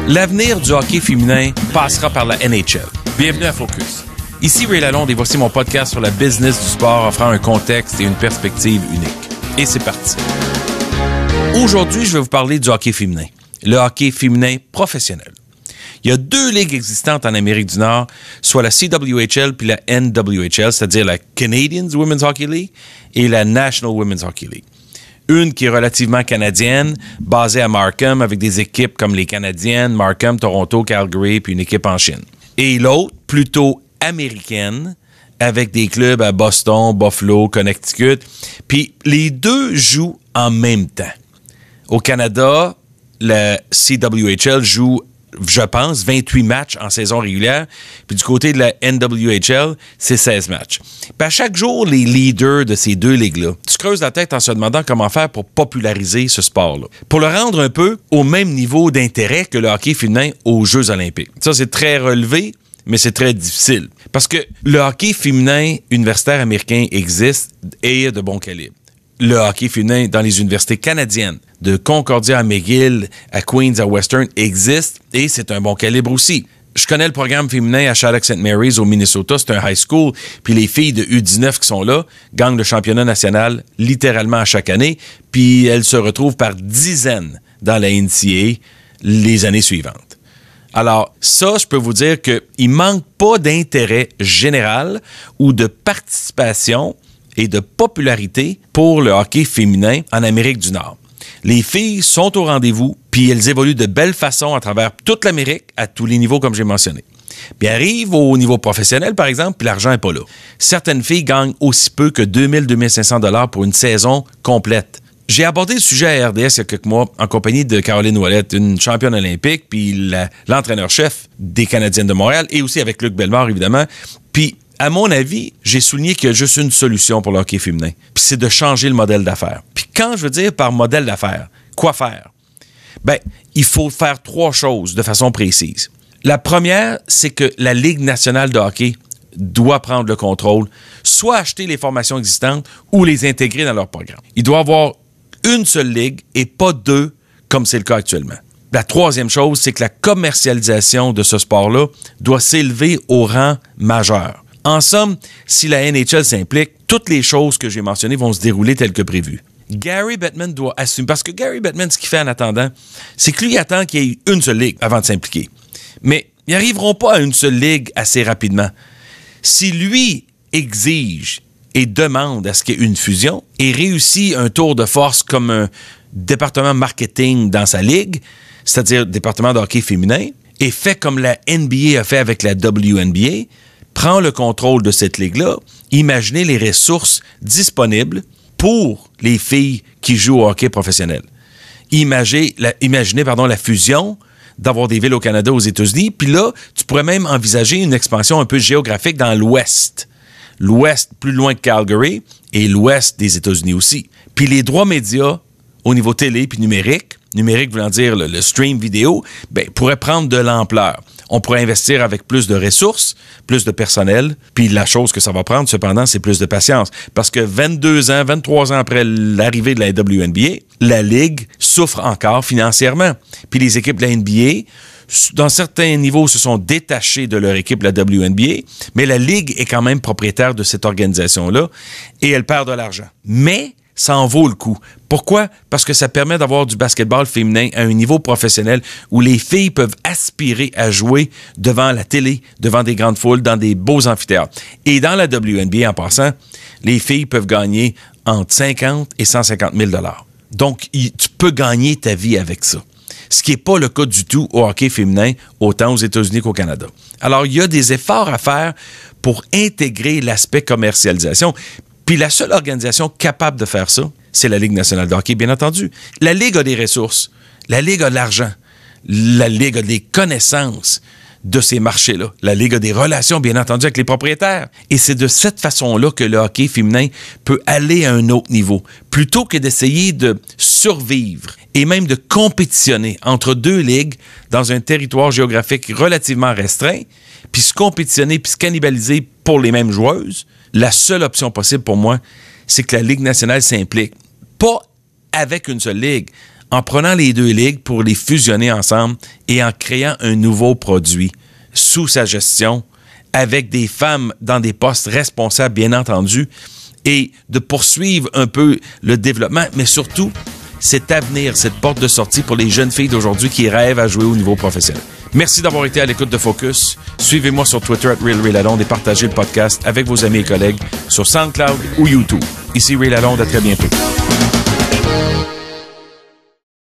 L'avenir du hockey féminin passera par la NHL. Bienvenue à Focus. Ici Ray Lalonde et voici mon podcast sur la business du sport offrant un contexte et une perspective unique. Et c'est parti. Aujourd'hui, je vais vous parler du hockey féminin. Le hockey féminin professionnel. Il y a 2 ligues existantes en Amérique du Nord, soit la CWHL puis la NWHL, c'est-à-dire la Canadian Women's Hockey League et la National Women's Hockey League. Une qui est relativement canadienne, basée à Markham, avec des équipes comme les Canadiennes, Markham, Toronto, Calgary, puis une équipe en Chine. Et l'autre, plutôt américaine, avec des clubs à Boston, Buffalo, Connecticut. Puis les deux jouent en même temps. Au Canada, la CWHL joue, je pense, 28 matchs en saison régulière. Puis du côté de la NWHL, c'est 16 matchs. Puis à chaque jour, les leaders de ces 2 ligues-là se creusent la tête en se demandant comment faire pour populariser ce sport-là. Pour le rendre un peu au même niveau d'intérêt que le hockey féminin aux Jeux olympiques. Ça, c'est très relevé, mais c'est très difficile. Parce que le hockey féminin universitaire américain existe et est de bon calibre. Le hockey féminin dans les universités canadiennes, de Concordia à McGill, à Queens, à Western, existe et c'est un bon calibre aussi. Je connais le programme féminin à Shattuck St. Mary's au Minnesota, c'est un high school, puis les filles de U19 qui sont là gagnent le championnat national littéralement à chaque année, puis elles se retrouvent par dizaines dans la NCAA les années suivantes. Alors, ça, je peux vous dire qu'il manque pas d'intérêt général ou de participation et de popularité pour le hockey féminin en Amérique du Nord. Les filles sont au rendez-vous, puis elles évoluent de belle façon à travers toute l'Amérique, à tous les niveaux comme j'ai mentionné. Puis arrivent au niveau professionnel, par exemple, puis l'argent n'est pas là. Certaines filles gagnent aussi peu que 2 500 $ pour une saison complète. J'ai abordé le sujet à RDS il y a quelques mois en compagnie de Caroline Ouellette, une championne olympique, puis l'entraîneur-chef des Canadiennes de Montréal, et aussi avec Luc Bellemare, évidemment. Puis, à mon avis, j'ai souligné qu'il y a juste une solution pour le hockey féminin, puis c'est de changer le modèle d'affaires. Puis quand je veux dire par modèle d'affaires, quoi faire? Bien, il faut faire 3 choses de façon précise. La première, c'est que la Ligue nationale de hockey doit prendre le contrôle, soit acheter les formations existantes ou les intégrer dans leur programme. Il doit y avoir une seule ligue et pas 2, comme c'est le cas actuellement. La 3e chose, c'est que la commercialisation de ce sport-là doit s'élever au rang majeur. En somme, si la NHL s'implique, toutes les choses que j'ai mentionnées vont se dérouler telles que prévues. Gary Bettman doit assumer, parce que Gary Bettman, ce qu'il fait en attendant, c'est que lui attend qu'il y ait une seule ligue avant de s'impliquer. Mais ils n'arriveront pas à une seule ligue assez rapidement. Si lui exige et demande à ce qu'il y ait une fusion et réussit un tour de force comme un département marketing dans sa ligue, c'est-à-dire département de hockey féminin, et fait comme la NBA a fait avec la WNBA, prend le contrôle de cette ligue-là, imaginez les ressources disponibles pour les filles qui jouent au hockey professionnel. Imaginez la fusion d'avoir des villes au Canada, aux États-Unis, puis là, tu pourrais même envisager une expansion un peu géographique dans l'Ouest. L'Ouest, plus loin que Calgary, et l'Ouest des États-Unis aussi. Puis les droits médias, au niveau télé puis numérique voulant dire le stream vidéo, pourraient prendre de l'ampleur. On pourrait investir avec plus de ressources, plus de personnel, puis la chose que ça va prendre, cependant, c'est plus de patience. Parce que 23 ans après l'arrivée de la WNBA, la Ligue souffre encore financièrement. Puis les équipes de la NBA, dans certains niveaux, se sont détachées de leur équipe, la WNBA, mais la Ligue est quand même propriétaire de cette organisation-là et elle perd de l'argent. Mais ça en vaut le coup. Pourquoi? Parce que ça permet d'avoir du basketball féminin à un niveau professionnel où les filles peuvent aspirer à jouer devant la télé, devant des grandes foules, dans des beaux amphithéâtres. Et dans la WNBA, en passant, les filles peuvent gagner entre 50 et 150 000 $. Donc, tu peux gagner ta vie avec ça. Ce qui n'est pas le cas du tout au hockey féminin, autant aux États-Unis qu'au Canada. Alors, il y a des efforts à faire pour intégrer l'aspect commercialisation. Puis la seule organisation capable de faire ça, c'est la Ligue nationale de hockey, bien entendu. La Ligue a des ressources, la Ligue a de l'argent, la Ligue a des connaissances de ces marchés-là. La Ligue a des relations, bien entendu, avec les propriétaires. Et c'est de cette façon-là que le hockey féminin peut aller à un autre niveau. Plutôt que d'essayer de survivre et même de compétitionner entre 2 ligues dans un territoire géographique relativement restreint, puis se compétitionner, puis se cannibaliser pour les mêmes joueuses, la seule option possible pour moi, c'est que la Ligue nationale s'implique. Pas avec une seule ligue, en prenant les deux ligues pour les fusionner ensemble et en créant un nouveau produit sous sa gestion, avec des femmes dans des postes responsables, bien entendu, et de poursuivre un peu le développement, mais surtout cet avenir, cette porte de sortie pour les jeunes filles d'aujourd'hui qui rêvent à jouer au niveau professionnel. Merci d'avoir été à l'écoute de Focus. Suivez-moi sur Twitter @RealRayLalonde et partagez le podcast avec vos amis et collègues sur SoundCloud ou YouTube. Ici Ray Lalonde, à très bientôt.